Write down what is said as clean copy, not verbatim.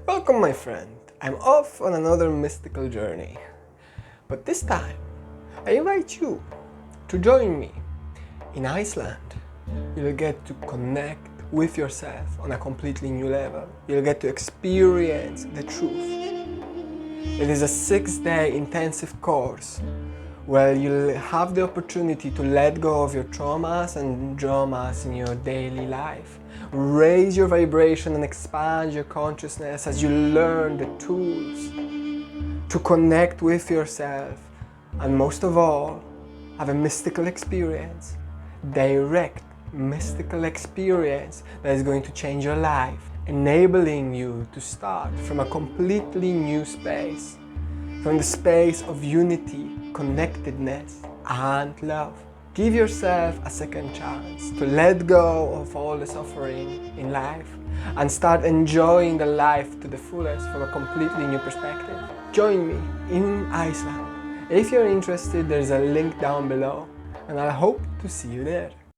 Welcome, my friend. I'm off on another mystical journey. But this time, I invite you to join me in Iceland. You'll get to connect with yourself on a completely new level. You'll get to experience the truth. It is a 6-day intensive course where you'll have the opportunity to let go of your traumas and dramas in your daily life. Raise your vibration and expand your consciousness as you learn the tools to connect with yourself, and most of all, have a mystical experience, direct mystical experience that is going to change your life, enabling you to start from a completely new space, from the space of unity, connectedness, and love. Give yourself a second chance to let go of all the suffering in life and start enjoying the life to the fullest from a completely new perspective. Join me in Iceland. If you're interested, there's a link down below, and I hope to see you there.